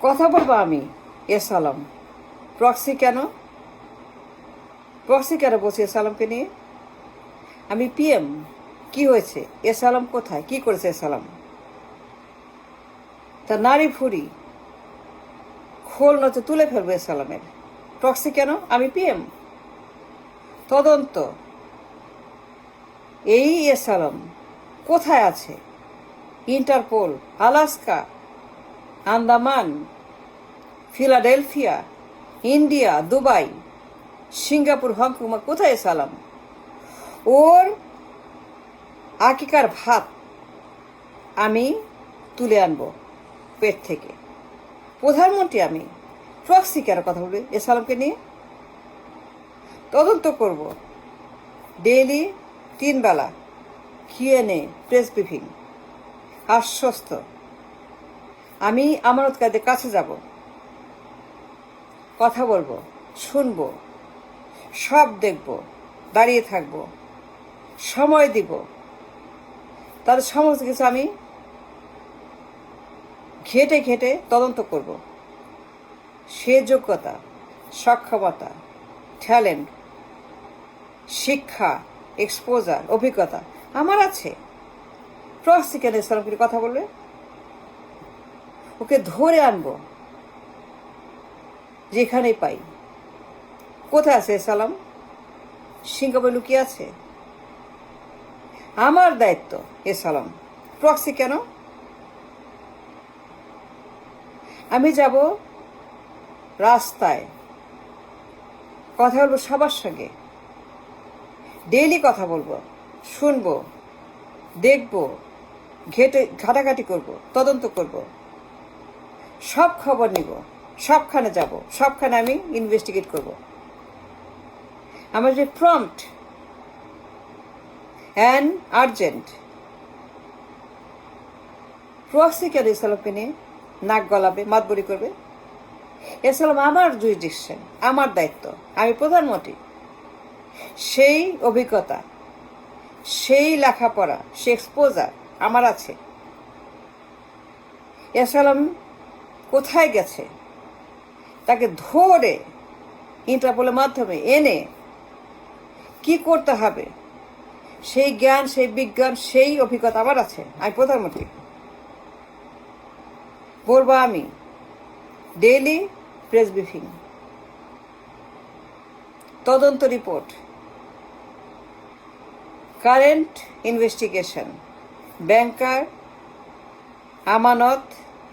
কথা বলবো আমি এস আলম। প্রক্সি কেন বলছি এস আলমকে নিয়ে? আমি পিএম, কি হয়েছে? এস আলম কোথায়? কি করেছে এস আলম? তা নারী ফুরি খোল নচে তুলে ফেলবো এস আলমের। প্রক্সি কেন? আমি পিএম। তদন্ত। এই এস আলম কোথায় আছে? Interpol, Alaska, Andaman, Philadelphia, India, Dubai, Singapore, Hong Kong, কোথায় এস আলম? ওর আকিকার ভাত আমি তুলে আনবো পেট থেকে। প্রধানমন্ত্রী আমি, প্রক্সি কেন কথা বলবে এস আলমকে নিয়ে? তদন্ত করব। ডেইলি 3 বেলা Q&A, প্রেস ব্রিফিং। আশ্বস্ত। আমি আমানতকারীদের কাছে যাব, কথা বলবো, শুনবো, সব দেখব, দাঁড়িয়ে থাকবো, সময় দিব। তাদের সমস্ত কিছু আমি ঘেটে ঘেটে তদন্ত করব। সে যোগ্যতা, সক্ষমতা, ট্যালেন্ট, শিক্ষা, এক্সপোজার, অভিজ্ঞতা আমার আছে। প্রক্সি কেন এস আলমকে কথা বলবে? ওকে ধরে আনবো যেখানেই পাই। কোথায় আছে এস আলম? সিঙ্গাপুরে লুকিয়ে আছে। আমার দায়িত্ব এস আলম। প্রক্সি কেন? আমি যাব রাস্তায়, কথা বলবো সবার সঙ্গে, ডেইলি কথা বলবো, শুনবো, দেখবো, ঘাটাঘাটি করব, তদন্ত করব, সব খবর নিব, সবখানে যাব, সবখানে আমি ইনভেস্টিগেট করব। আমার যে প্রম্পট অ্যান্ড আর্জেন্ট। প্রক্সি কেন এস আলমকে নিয়ে নাক গলাবে, মাতবরি করবে? এস আলম আমার জুরিডিকশন, আমার দায়িত্ব। আমি প্রধানমন্ত্রী। সেই অভিজ্ঞতা, সেই লেখাপড়া, সে এক্সপোজার আমার আছে। এস আলম কোথায় গেছে তাকে ধরে ইন্টারপোলের মাধ্যমে এনে কি করতে হবে সেই জ্ঞান, সেই বিজ্ঞান, সেই অভিজ্ঞতা আমার আছে। আমি প্রধানমন্ত্রী। বলবো আমি ডেইলি প্রেস ব্রিফিং, তদন্ত রিপোর্ট, কারেন্ট ইনভেস্টিগেশন, ব্যাংকার,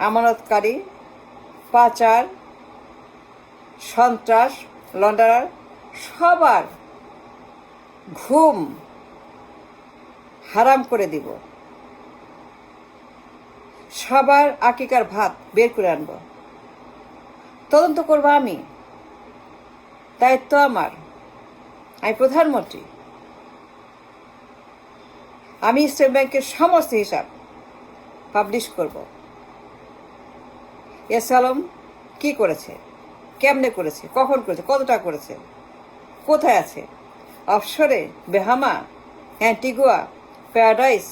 আমানতকারী, পাচার, সন্ত্রাস, লন্ডারার, সবার ঘুম হারাম করে দিব। সবার আকিকার ভাত বের করে আনব। তদন্ত করব আমি, দায়িত্ব আমার। আমি প্রধানমন্ত্রী। আমি স্টেট ব্যাংকের সমস্ত হিসাব পাবলিশ করব। এস আলম কি করেছে, কেমনে করেছে, কখন করেছে, কত টাকা করেছে, কোথায় আছে? অফশোরে, বেহামা, অ্যান্টিগুয়া, প্যারাডাইস,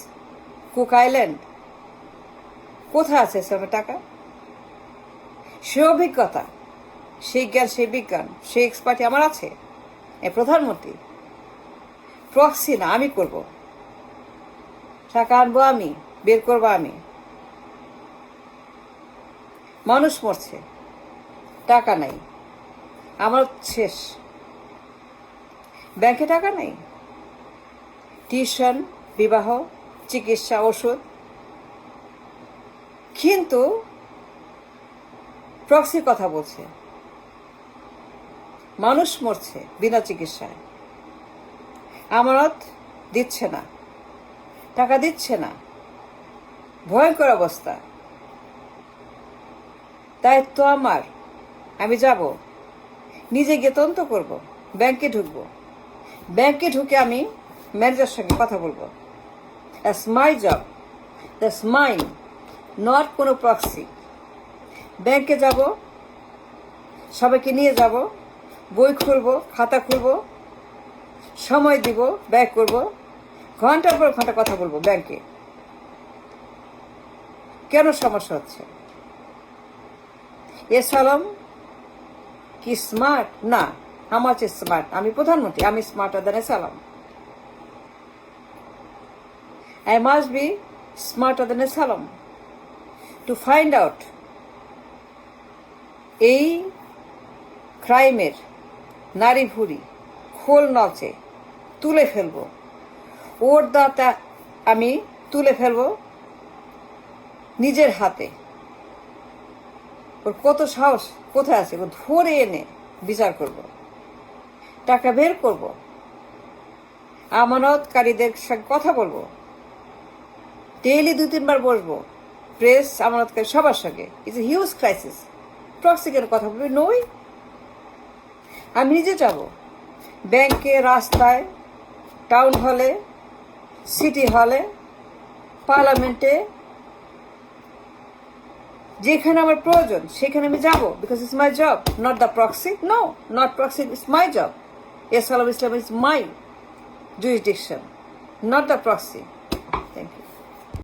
কুক আইল্যান্ড, কোথায় আছে এস আলমের টাকা? সে অভিজ্ঞতা, সেই জ্ঞান, সেই বিজ্ঞান, সেই এক্সপার্টি আমার আছে। প্রধানমন্ত্রী। প্রক্সি না, আমি করব। টাকা আনবো আমি, বের করবো আমি। মানুষ মরছে, টাকা নাই, আমার শেষ। ব্যাংকে টাকা নাই, টিউশন, বিবাহ, চিকিৎসা, ওষুধ। কিন্তু প্রক্সির কথা বলছে, মানুষ মরছে বিনা চিকিৎসায়, আমানত দিচ্ছে না, টাকা দিচ্ছে না, ভয়ঙ্কর অবস্থা। দায়িত্ব আমার। আমি যাব, নিজে গিয়ে তদন্ত করব, ব্যাংকে ঢুকবো, ব্যাংকে ঢুকে আমি ম্যানেজারের সঙ্গে কথা বলবো। That's my job, that's mine, not কোনো প্রক্সি। ব্যাংকে যাব, সবাইকে নিয়ে যাব, বই খুলবো, খাতা খুলবো, সময় দিব, ব্যয় করব, ঘন্টার পর ঘন্টা কথা বলবো ব্যাংকে। কেন সমস্যা হচ্ছে? এসালাম কি স্মার্ট? না, হাউ মাচ ইজ স্মার্ট? আমি প্রধানমন্ত্রী, আমি smarter than এসালাম। I must be smarter than a salam to find out এই ক্রাইমের নারী ভুড়ি খোল নচে তুলে ফেলবো, ওর দাঁতা আমি তুলে ফেলবো নিজের হাতে। ওর কত সাহস কোথায় আছে, ও ধরে এনে বিচার করব, টাকা বের করব, আমানতকারীদের সঙ্গে কথা বলবো, ডেইলি 2-3 বার বসবো, প্রেস আমানতকারী সবার সঙ্গে। It's a huge crisis. প্রক্সিকের কথা বলবি নই, আমি নিজে যাব ব্যাংকে, রাস্তায়, টাউন হলে, সিটি হলে, পার্লামেন্টে, যেখানে আমার প্রয়োজন সেখানে আমি যাব, because it's my job, not the proxy. No, not proxy, it's my job. এসালাম Islam is my jurisdiction, not the proxy. Thank you.